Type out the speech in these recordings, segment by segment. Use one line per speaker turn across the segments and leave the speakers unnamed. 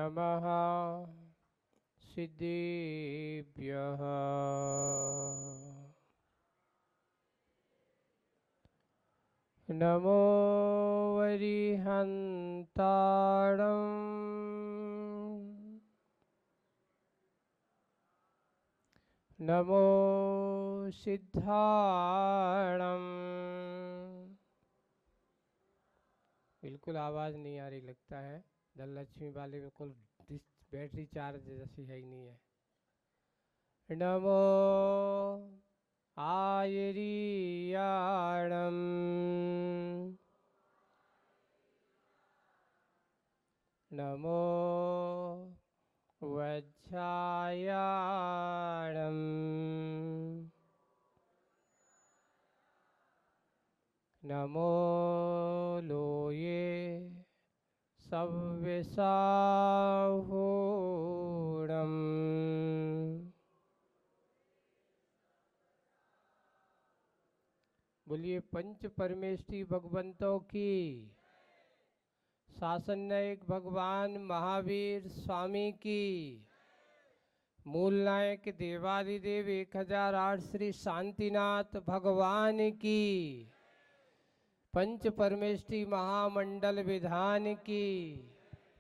नमः सिद्धेभ्यः नमो वरिहन्ताणम् नमो सिद्धाणम्। बिल्कुल आवाज़ नहीं आ रही लगता है। धनलक्ष्मी वाले बिल्कुल बैटरी चार्ज जैसी है ही नहीं है। नमो आयरीयाणम् नमो वज्रायाणम् नमो लोये सव्यसाहूणम्। बोलिए पंच परमेष्ठी भगवंतों की। शासन नायक भगवान महावीर स्वामी की। मूल नायक देवादिदेव 1008 श्री शांतिनाथ भगवान की। पंच परमेष्ठी महामंडल विधान की।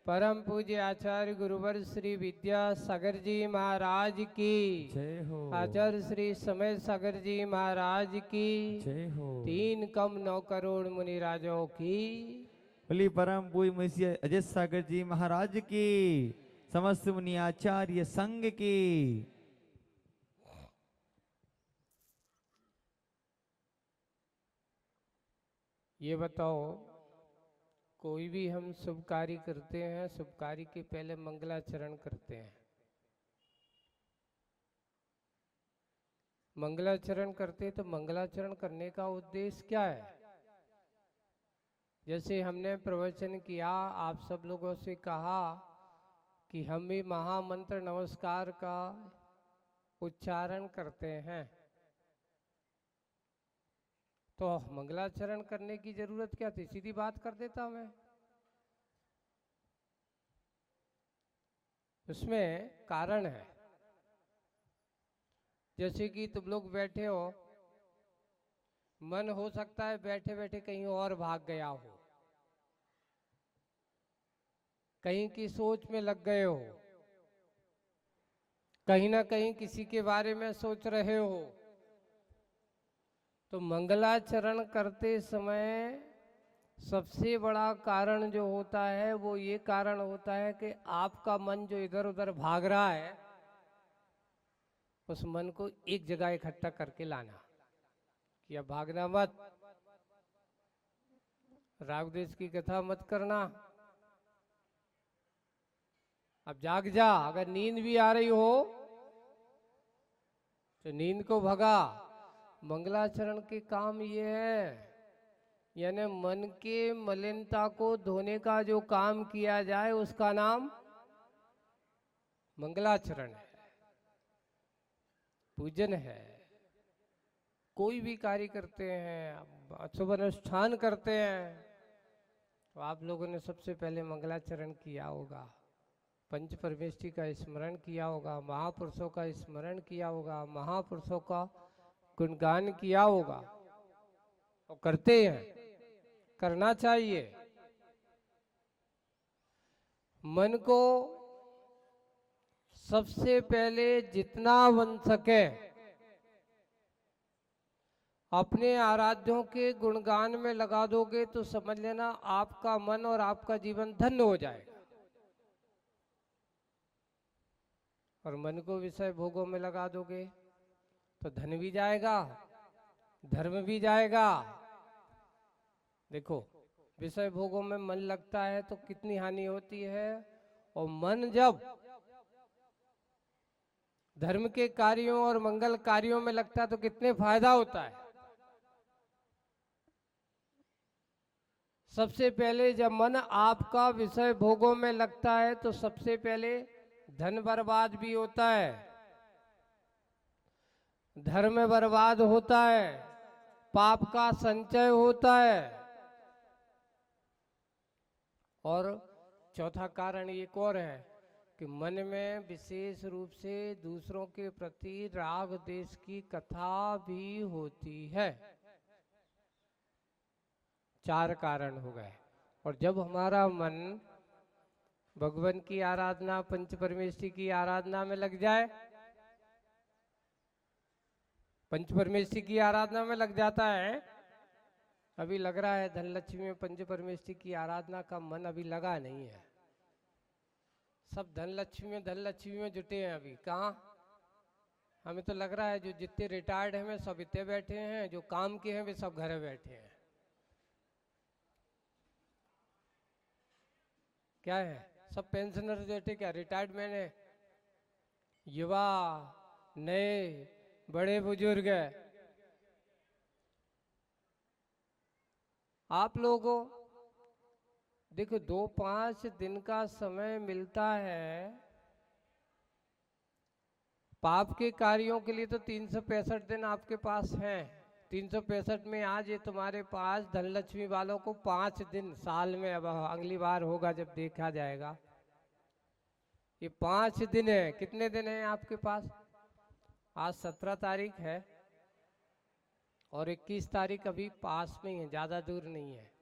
परम पूज्य आचार्य गुरुवर श्री विद्यासागर जी महाराज की
जय हो।
आचार्य श्री समय सागर जी महाराज की
जय हो।
3 कम 9 करोड़ मुनिराजों की।
बोली परम पूज्य मुनि अजय सागर जी महाराज की। समस्त मुनि आचार्य संघ की।
ये बताओ, कोई भी हम शुभ कार्य करते हैं, शुभ कार्य के पहले मंगलाचरण करते हैं। मंगलाचरण करते तो मंगलाचरण करने का उद्देश्य क्या है? जैसे हमने प्रवचन किया, आप सब लोगों से कहा कि हम भी महामंत्र नमस्कार का उच्चारण करते हैं, तो मंगलाचरण करने की जरूरत क्या थी? सीधी बात कर देता मैं। उसमें कारण है। जैसे कि तुम लोग बैठे हो, मन हो सकता है बैठे बैठे कहीं और भाग गया हो, कहीं की सोच में लग गए हो, कहीं ना कहीं किसी के बारे में सोच रहे हो। तो मंगलाचरण करते समय सबसे बड़ा कारण जो होता है वो ये कारण होता है कि आपका मन जो इधर उधर भाग रहा है, उस मन को एक जगह इकट्ठा करके लाना कि अब भागना मत, राग द्वेष की कथा मत करना, अब जाग जा। अगर नींद भी आ रही हो तो नींद को भगा। मंगलाचरण के काम ये है, यानी मन के मलिनता को धोने का जो काम किया जाए उसका नाम मंगलाचरण है, पूजन है। कोई भी कार्य करते हैं, शुभ अनुष्ठान करते हैं, तो आप लोगों ने सबसे पहले मंगलाचरण किया होगा, पंच परमेष्ठी का स्मरण किया होगा, महापुरुषों का स्मरण किया होगा, महापुरुषों का गुणगान किया होगा। तो करते हैं, करना चाहिए। मन को सबसे पहले जितना बन सके अपने आराध्यों के गुणगान में लगा दोगे तो समझ लेना आपका मन और आपका जीवन धन्य हो जाएगा। और मन को विषय भोगों में लगा दोगे तो धन भी जाएगा, धर्म भी जाएगा। देखो, विषय भोगों में मन लगता है तो कितनी हानि होती है, और मन जब धर्म के कार्यों और मंगल कार्यों में लगता है तो कितने फायदा होता है। सबसे पहले जब मन आपका विषय भोगों में लगता है तो सबसे पहले धन बर्बाद भी होता है, धर्म बर्बाद होता है, पाप का संचय होता है। और चौथा कारण एक और है कि मन में विशेष रूप से दूसरों के प्रति राग द्वेष की कथा भी होती है। 4 कारण हो गए। और जब हमारा मन भगवान की आराधना, पंच परमेष्ठी की आराधना में लग जाए, पंच परमेष्ठी की आराधना में लग जाता है, अभी लग रहा है धनलक्ष्मी में पंच परमेष्ठी की आराधना का मन अभी लगा नहीं है। सब धनलक्ष्मी में जुटे हैं। अभी कहाँ, हमें तो लग रहा है जो जितने रिटायर्ड हैं वे सब इतने बैठे हैं, जो काम के हैं वे सब घर बैठे हैं। क्या है, सब पेंशनर बैठे, क्या रिटायर्ड मैन है, युवा, नए, बड़े बुजुर्ग है। आप लोगों देखो 2-5 दिन का समय मिलता है पाप के कार्यों के लिए, तो 365 दिन आपके पास हैं। 365 में आज ये तुम्हारे पास धनलक्ष्मी वालों को 5 दिन साल में, अब अगली बार होगा जब देखा जाएगा, ये 5 दिन है। कितने दिन है आपके पास? आज 17 तारीख है और 21 तारीख अभी पास में ही है, ज्यादा दूर नहीं है।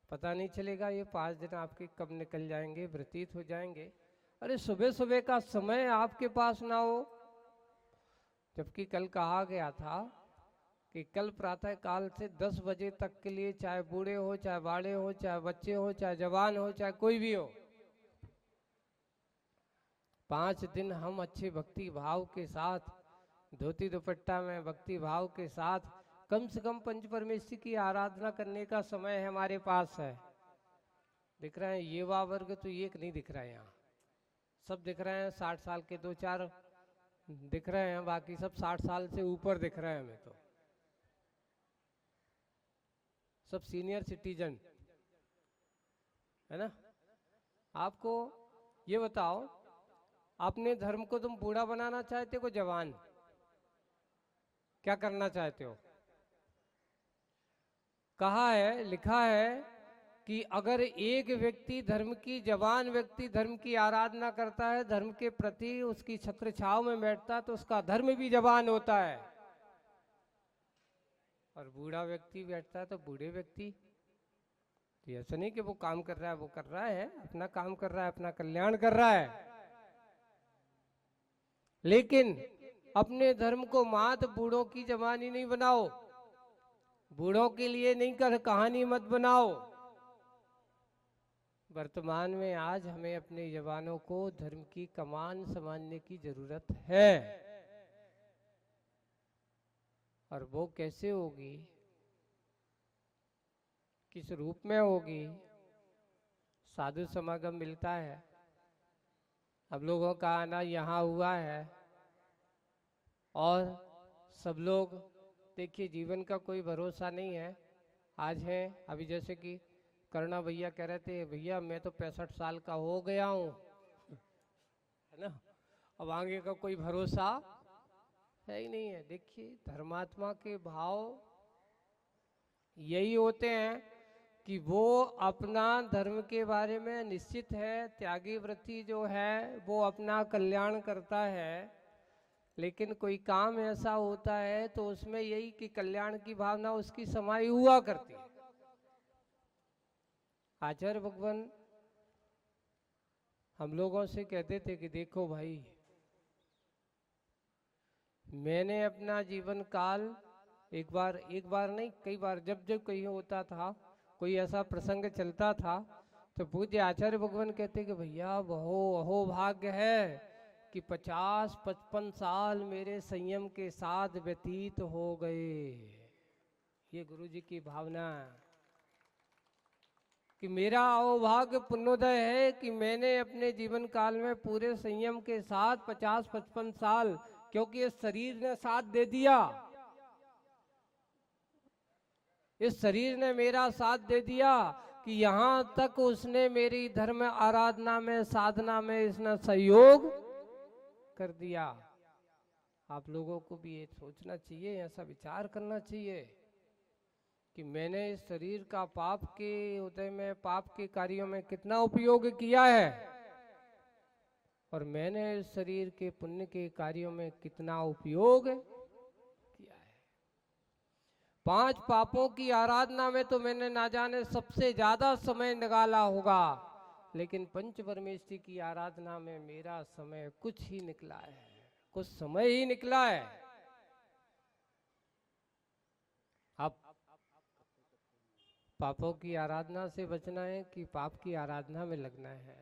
पता नहीं चलेगा ये 5 दिन आपके कब निकल जाएंगे, व्यतीत हो जाएंगे। अरे सुबह सुबह का समय आपके पास ना हो, जबकि कल कहा गया था कि कल प्रातः काल से 10 बजे तक के लिए, चाहे बूढ़े हो, चाहे बाड़े हो, चाहे बच्चे हो, चाहे जवान हो, चाहे कोई भी हो, 5 दिन हम अच्छे भक्ति भाव के साथ, धोती दुपट्टा में भक्ति भाव के साथ, कम से कम पंच परमेष्ठी की आराधना करने का समय है हमारे पास है। दिख रहे हैं युवा वर्ग तो एक नहीं दिख रहा है यहाँ, सब दिख रहे हैं 60 साल के, 2-4 दिख रहे हैं, बाकी सब 60 साल से ऊपर दिख रहे हैं हमें तो, सब सीनियर सिटीजन है ना। आपको ये बताओ, अपने धर्म को तुम बूढ़ा बनाना चाहते हो जवान, क्या करना चाहते हो? कहा है, लिखा है कि अगर एक व्यक्ति धर्म की, जवान व्यक्ति धर्म की आराधना करता है, धर्म के प्रति उसकी छत्र छाव में बैठता है, तो उसका धर्म भी जवान होता है। और बूढ़ा व्यक्ति बैठता है तो बूढ़े व्यक्ति, तो ऐसा नहीं कि वो काम कर रहा है, वो कर रहा है अपना काम, कर रहा है अपना कल्याण कर रहा है, लेकिन अपने धर्म को मात बूढ़ों की जवानी नहीं बनाओ, बूढ़ों के लिए नहीं कर कहानी मत बनाओ। वर्तमान में आज हमें अपने जवानों को धर्म की कमान समझने की जरूरत है। और वो कैसे होगी, किस रूप में होगी? साधु समागम मिलता है, अब लोगों का आना यहाँ हुआ है, और सब लोग देखिए, जीवन का कोई भरोसा नहीं है। आज है, अभी जैसे कि करुणा भैया कह रहे थे, भैया मैं तो 65 साल का हो गया हूँ, है ना, अब आगे का कोई भरोसा है ही नहीं है। देखिए धर्मात्मा के भाव यही होते हैं कि वो अपना धर्म के बारे में निश्चित है, त्यागी वृत्ति जो है वो अपना कल्याण करता है, लेकिन कोई काम ऐसा होता है तो उसमें यही कि कल्याण की भावना उसकी समाई हुआ करती है। आचार्य भगवान हम लोगों से कहते थे कि देखो भाई, मैंने अपना जीवन काल एक बार नहीं कई बार, जब जब कहीं होता था, कोई ऐसा प्रसंग चलता था, तो पूज्य आचार्य भगवान कहते कि भैया बहु अहो भाग्य है कि 50-55 साल मेरे संयम के साथ व्यतीत हो गए। ये गुरु जी की भावना कि मेरा अहोभाग्य पुण्योदय है कि मैंने अपने जीवन काल में पूरे संयम के साथ 50-55 साल, क्योंकि इस शरीर ने साथ दे दिया, इस शरीर ने मेरा साथ दे दिया कि यहाँ तक उसने मेरी धर्म आराधना में, साधना में इसने सहयोग कर दिया। आप लोगों को भी ये सोचना चाहिए, ऐसा विचार करना चाहिए कि मैंने इस शरीर का पाप के उदय में, पाप के कार्यों में कितना उपयोग किया है। और मैंने इस शरीर के पुण्य के कार्यों में कितना उपयोग किया है। 5 पापों की आराधना में तो मैंने ना जाने सबसे ज्यादा समय निकाला होगा, लेकिन पंच परमेष्टि की आराधना में मेरा समय कुछ ही निकला है, कुछ समय ही निकला है। अब पापों की आराधना से बचना है कि पाप की आराधना में लगना है।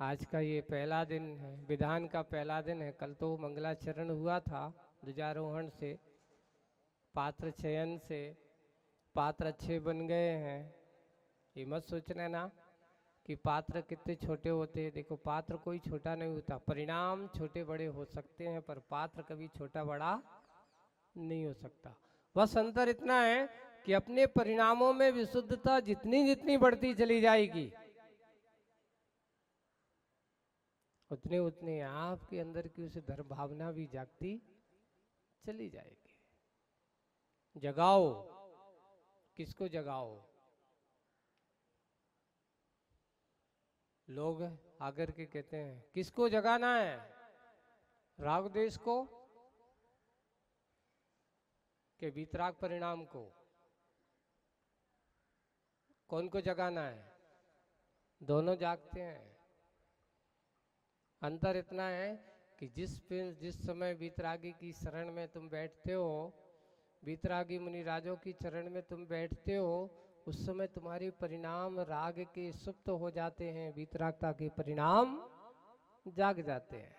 आज का ये पहला दिन है, विधान का पहला दिन है। कल तो मंगलाचरण हुआ था, ध्वजारोहण से, पात्र चयन से पात्र अच्छे बन गए हैं। ये मत सोचना ना कि पात्र कितने छोटे होते हैं। देखो, पात्र कोई छोटा नहीं होता, परिणाम छोटे बड़े हो सकते हैं, पर पात्र कभी छोटा बड़ा नहीं हो सकता। बस अंतर इतना है कि अपने परिणामों में विशुद्धता जितनी जितनी बढ़ती चली जाएगी, उतने उतने आपके अंदर की उसे धर्म भावना भी जागती चली जाएगी। जगाओ, किसको जगाओ? लोग आकर के कहते हैं किसको जगाना है? राग देश को के वीतराग परिणाम को? कौन को जगाना है? दोनों जागते हैं। अंतर इतना है कि जिस समय वीतरागी की शरण में तुम बैठते हो, वीतरागी मुनिराजों की चरण में तुम बैठते हो, उस समय तुम्हारे परिणाम राग के सुप्त हो जाते हैं, वीतरागता के परिणाम जाग जाते हैं।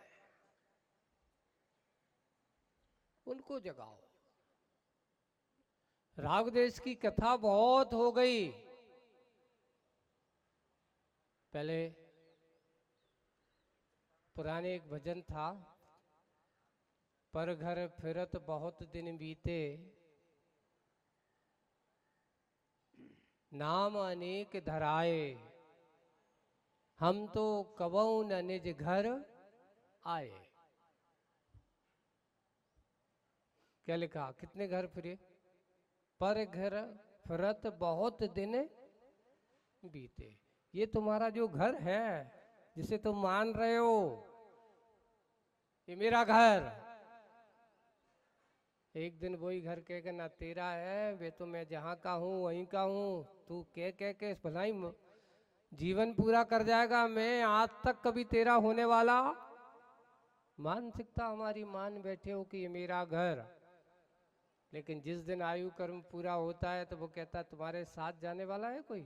उनको जगाओ। राग देश की कथा बहुत हो गई। पहले पुराने एक भजन था, पर घर फिरत बहुत दिन बीते, नाम अनेक धराए, हम तो कबहू न निज घर आए। क्या लिखा? कितने घर फिरे? पर घर फिरत बहुत दिन बीते। ये तुम्हारा जो घर है, जिसे तुम मान रहे हो ये मेरा घर, एक दिन वही घर कहेगा ना तेरा है, वे तो मैं जहाँ का हूँ वहीं का हूँ। तू कह के भलाई जीवन पूरा कर जाएगा, मैं आज तक कभी तेरा होने वाला। मानसिकता हमारी मान बैठे हो कि ये मेरा घर, लेकिन जिस दिन आयु कर्म पूरा होता है तो वो कहता तुम्हारे साथ जाने वाला है कोई?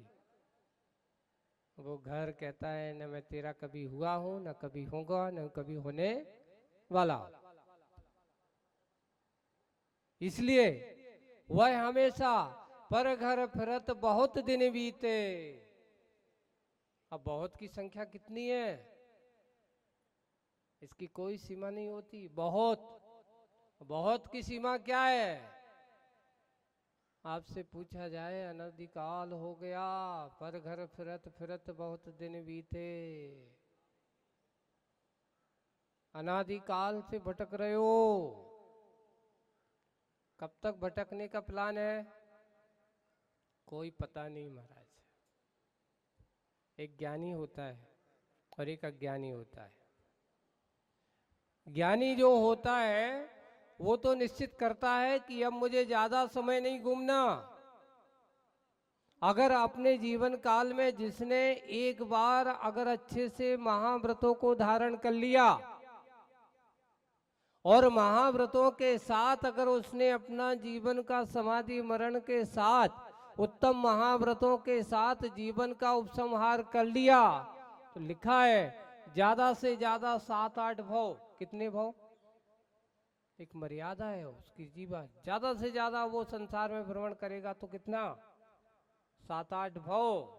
वो घर कहता है न मैं तेरा कभी हुआ हूं, न कभी होगा, न कभी होने वाला। इसलिए वह हमेशा पर घर फिरत बहुत दिन बीते। अब बहुत की संख्या कितनी है इसकी कोई सीमा नहीं होती। बहुत बहुत की सीमा क्या है? आपसे पूछा जाए अनधिकाल हो गया, पर घर फिरत फिरत बहुत दिन बीते। अनादिकाल से भटक रहे हो। कब तक भटकने का प्लान है? कोई पता नहीं महाराज। एक ज्ञानी होता है और एक अज्ञानी होता है। ज्ञानी जो होता है वो तो निश्चित करता है कि अब मुझे ज्यादा समय नहीं घूमना। अगर अपने जीवन काल में जिसने एक बार अगर अच्छे से महाव्रतों को धारण कर लिया और महाव्रतों के साथ अगर उसने अपना जीवन का समाधि मरण के साथ उत्तम महाव्रतों के साथ जीवन का उपसंहार कर लिया, तो लिखा है ज्यादा से ज्यादा 7-8 भव। कितने भव? एक मर्यादा है उसकी जीवन, ज्यादा से ज्यादा वो संसार में भ्रमण करेगा तो कितना? 7-8 भव।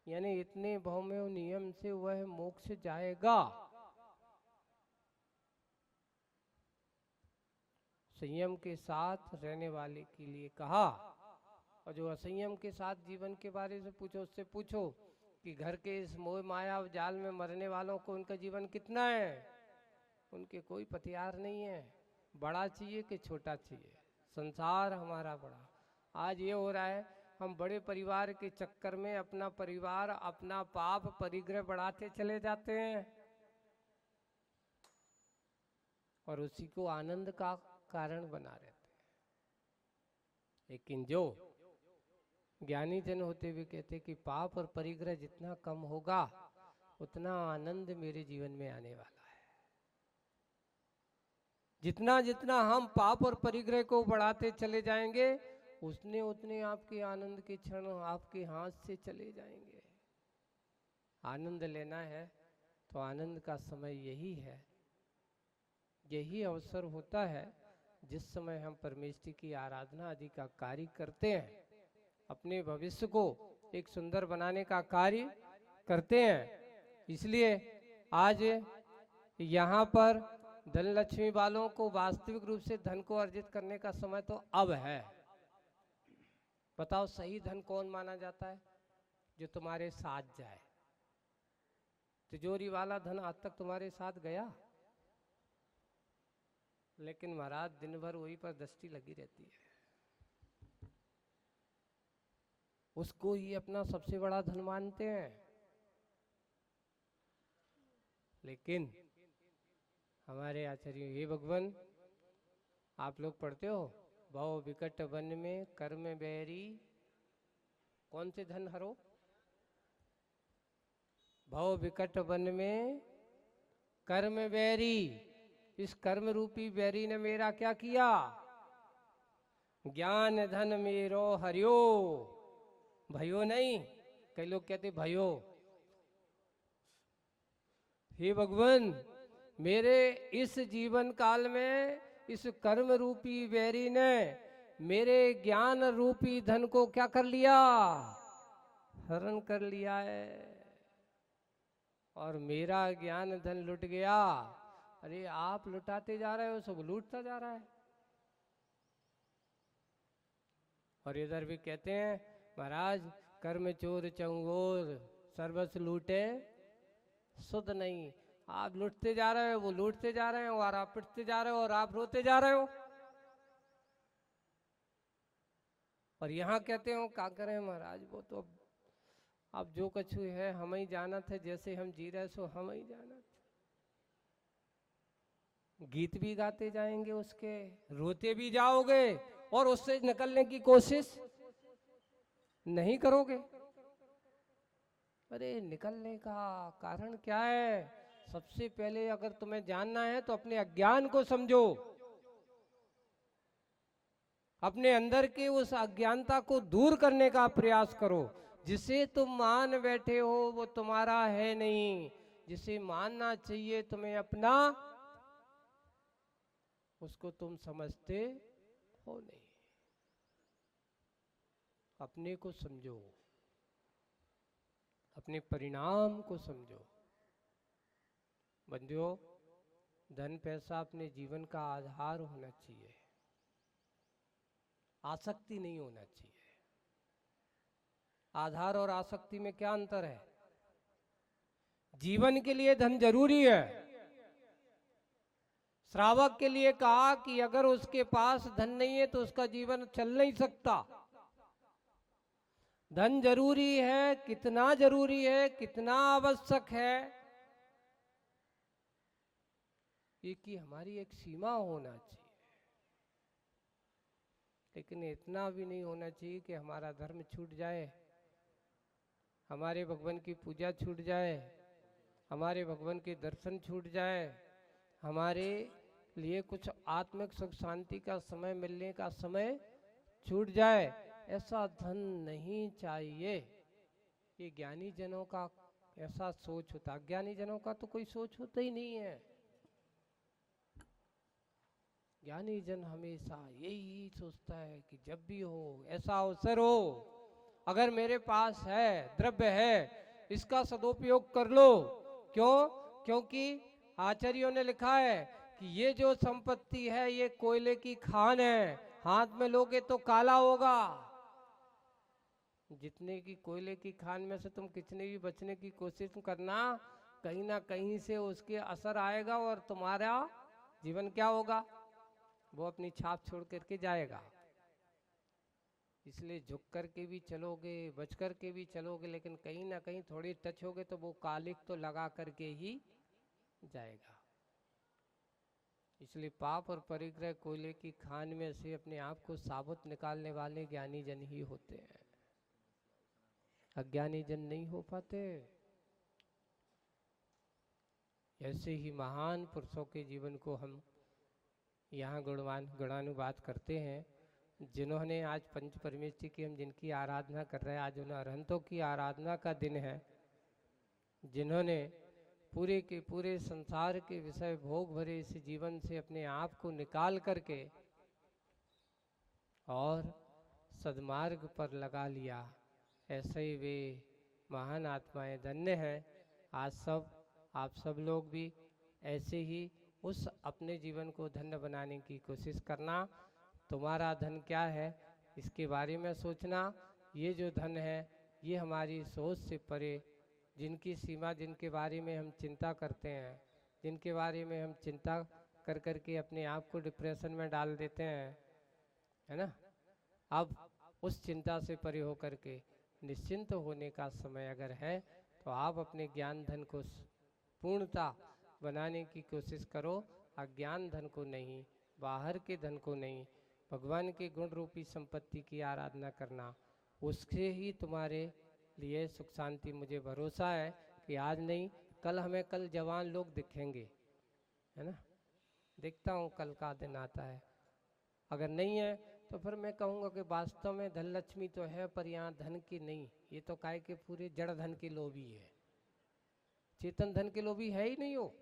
यानी इतने भव में नियम से वह मोक्ष जाएगा। संयम के साथ रहने वाले के लिए कहा। और जो असंयम के साथ जीवन के बारे से पूछो, उससे पूछो कि घर के इस मोह माया जाल में मरने वालों को उनका जीवन कितना है? उनके कोई पथियार नहीं है। बड़ा चाहिए कि छोटा चाहिए? संसार हमारा बड़ा। आज ये हो रहा है हम बड़े परिवार के चक्कर में अपना परिवार, अपना पाप परिग्रह बढ़ाते चले जाते हैं और उसी को आनंद का कारण बना रहते हैं। लेकिन जो ज्ञानी जन होते हुए कहते कि पाप और परिग्रह जितना कम होगा उतना आनंद मेरे जीवन में आने वाला है। जितना जितना हम पाप और परिग्रह को बढ़ाते चले जाएंगे उतने उतने आपके आनंद के क्षण आपके हाथ से चले जाएंगे। आनंद लेना है तो आनंद का समय यही है, यही अवसर होता है जिस समय हम परमेश्वर की आराधना आदि का कार्य करते हैं, अपने भविष्य को एक सुंदर बनाने का कार्य करते हैं। इसलिए आज यहाँ पर धन लक्ष्मी वालों को वास्तविक रूप से धन को अर्जित करने का समय तो अब है। बताओ सही धन कौन माना जाता है? जो तुम्हारे साथ जाए। तिजोरी वाला धन आज तक तुम्हारे साथ गया, लेकिन महाराज दिन भर वही पर दृष्टि लगी रहती है। उसको ही अपना सबसे बड़ा धन मानते हैं। लेकिन हमारे आचार्य, हे भगवान, आप लोग पढ़ते हो भव विकट वन में कर्म बैरी कौन से धन हरो? भव विकट वन में कर्म बैरी। इस कर्म रूपी बैरी ने मेरा क्या किया? ज्ञान धन मेरो हरियो। भयो नहीं, कई लोग कहते भयो। हे भगवान, मेरे इस जीवन काल में इस कर्म रूपी बैरी ने मेरे ज्ञान रूपी धन को क्या कर लिया? हरण कर लिया है और मेरा ज्ञान धन लुट गया। अरे आप लुटाते जा रहे हो, सब लूटता जा रहा है। और इधर भी कहते हैं महाराज कर्म चोर चंगोर सर्वस्व लूटे सुध नहीं। आप लूटते जा रहे हो, वो लूटते जा रहे हो और आप पिटते जा रहे हो और आप रोते जा रहे हो। और यहाँ कहते हो क्या करें महाराज, वो तो अब जो कछु है हम ही जाना था, जैसे हम जी रहे सो हम ही जाना था। गीत भी गाते जाएंगे उसके, रोते भी जाओगे और उससे निकलने की कोशिश नहीं करोगे। अरे निकलने का कारण क्या है? सबसे पहले अगर तुम्हें जानना है तो अपने अज्ञान को समझो, अपने अंदर के उस अज्ञानता को दूर करने का प्रयास करो। जिसे तुम मान बैठे हो वो तुम्हारा है नहीं, जिसे मानना चाहिए तुम्हें अपना, उसको तुम समझते हो नहीं। अपने को समझो, अपने परिणाम को समझो। बंधुओं, धन पैसा अपने जीवन का आधार होना चाहिए, आसक्ति नहीं होना चाहिए। आधार और आसक्ति में क्या अंतर है? जीवन के लिए धन जरूरी है। श्रावक के लिए कहा कि अगर उसके पास धन नहीं है तो उसका जीवन चल नहीं सकता। धन जरूरी है, कितना जरूरी है, कितना आवश्यक है, ये कि हमारी एक सीमा होना चाहिए। लेकिन इतना भी नहीं होना चाहिए कि हमारा धर्म छूट जाए, हमारे भगवान की पूजा छूट जाए, हमारे भगवान के दर्शन छूट जाए, हमारे लिए कुछ आत्मिक सुख शांति का समय मिलने का समय छूट जाए। ऐसा धन नहीं चाहिए। ये ज्ञानी जनों का ऐसा सोच होता, अज्ञानी जनों का तो कोई सोच होता ही नहीं है। ज्ञानी जन हमेशा यही सोचता है कि जब भी हो ऐसा अवसर हो, अगर मेरे पास है, द्रव्य है, इसका सदुपयोग कर लो। क्यों? क्योंकि आचार्यों ने लिखा है कि ये जो संपत्ति है ये कोयले की खान है, हाथ में लोगे तो काला होगा। जितने की कोयले की खान में से तुम कितने भी बचने की कोशिश करना, कहीं ना कहीं से उसके असर आएगा और तुम्हारा जीवन क्या होगा? वो अपनी छाप छोड़ करके जाएगा। इसलिए झुक कर के भी चलोगे, बच कर के भी चलोगे, लेकिन कहीं ना कहीं थोड़ी टच होगे तो वो कालिक तो लगा करके ही जाएगा। इसलिए पाप और परिग्रह कोयले की खान में से अपने आप को साबुत निकालने वाले ज्ञानी जन ही होते हैं, अज्ञानी जन नहीं हो पाते। ऐसे ही महान पुरुषों के जीवन को हम यहाँ गुणानुवाद करते हैं, जिन्होंने आज पंच परमेष्टि की हम जिनकी आराधना कर रहे हैं, आज उन अरहंतों की आराधना का दिन है, जिन्होंने पूरे के पूरे संसार के विषय भोग भरे इस जीवन से अपने आप को निकाल करके और सद्मार्ग पर लगा लिया। ऐसे ही वे महान आत्माएं धन्य हैं। आज आप सब लोग भी ऐसे ही उस अपने जीवन को धन्य बनाने की कोशिश करना। तुम्हारा धन क्या है इसके बारे में सोचना। ये जो धन है ये हमारी सोच से परे, जिनकी सीमा, जिनके बारे में हम चिंता करते हैं, जिनके बारे में हम चिंता कर कर के अपने आप को डिप्रेशन में डाल देते हैं, है ना। अब उस चिंता से परे होकर के निश्चिंत होने का समय अगर है तो आप अपने ज्ञान धन को पूर्णता बनाने की कोशिश करो। अज्ञान धन को नहीं, बाहर के धन को नहीं, भगवान के गुण रूपी संपत्ति की आराधना करना, उससे ही तुम्हारे लिए सुख शांति। मुझे भरोसा है कि आज नहीं कल हमें कल जवान लोग दिखेंगे, है ना। देखता हूँ कल का दिन आता है, अगर नहीं है तो फिर मैं कहूँगा कि वास्तव में धन लक्ष्मी तो है पर यहाँ धन की नहीं, ये तो काय के पूरे जड़ धन के लोभी है, चेतन धन के लोभी है ही नहीं हो।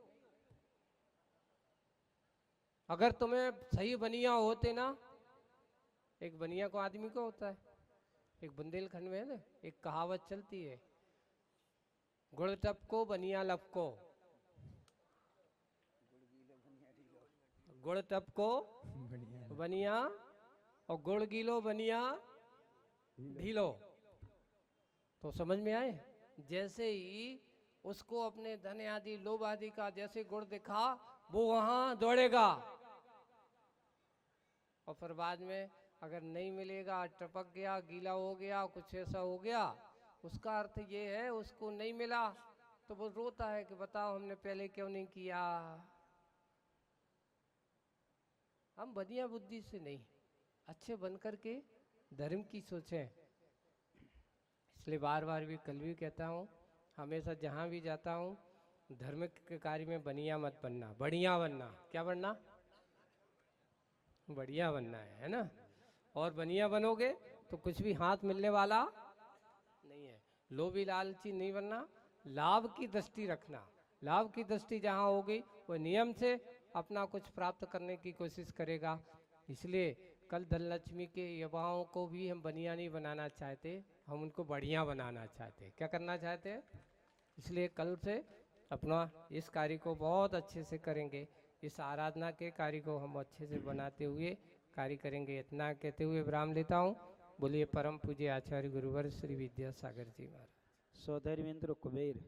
अगर तुम्हें सही बनिया होते ना, एक बनिया को आदमी को होता है, एक बुंदेलखंड में है ना एक कहावत चलती है, गुड़ टपको बनिया लपको, गुड़ टपको बनिया और गुड़ गीलो बनिया ढीलो। तो समझ में आए। जैसे ही उसको अपने धन आदि लोभ आदि का जैसे गुण दिखा वो वहां दौड़ेगा, और फिर बाद में अगर नहीं मिलेगा, टपक गया, गीला हो गया, कुछ ऐसा हो गया, उसका अर्थ ये है उसको नहीं मिला तो वो रोता है कि बताओ हमने पहले क्यों नहीं किया। हम बनिया बुद्धि से नहीं, अच्छे बनकर के धर्म की सोचें। इसलिए बार बार भी कल भी कहता हूँ, हमेशा जहाँ भी जाता हूँ, धर्म के कार्य में बनिया मत बनना, बढ़िया बनना। क्या बनना? बढ़िया बनना है ना। और बनिया बनोगे तो कुछ भी हाथ मिलने वाला नहीं है। लोभी लालची नहीं बनना, लाभ की दृष्टि रखना। लाभ की दृष्टि जहाँ होगी वो नियम से अपना कुछ प्राप्त करने की कोशिश करेगा। इसलिए कल धनलक्ष्मी के युवाओं को भी हम बनिया नहीं बनाना चाहते, हम उनको बढ़िया बनाना चाहते। क्या करना चाहते हैं? इसलिए कल से अपना इस कार्य को बहुत अच्छे से करेंगे, इस आराधना के कार्य को हम अच्छे से बनाते हुए कार्य करेंगे। इतना कहते हुए विराम लेता हूँ। बोलिए परम पूज्य आचार्य गुरुवर श्री विद्यासागर जी महाराज।
सौधर्मेंद्र कुबेर।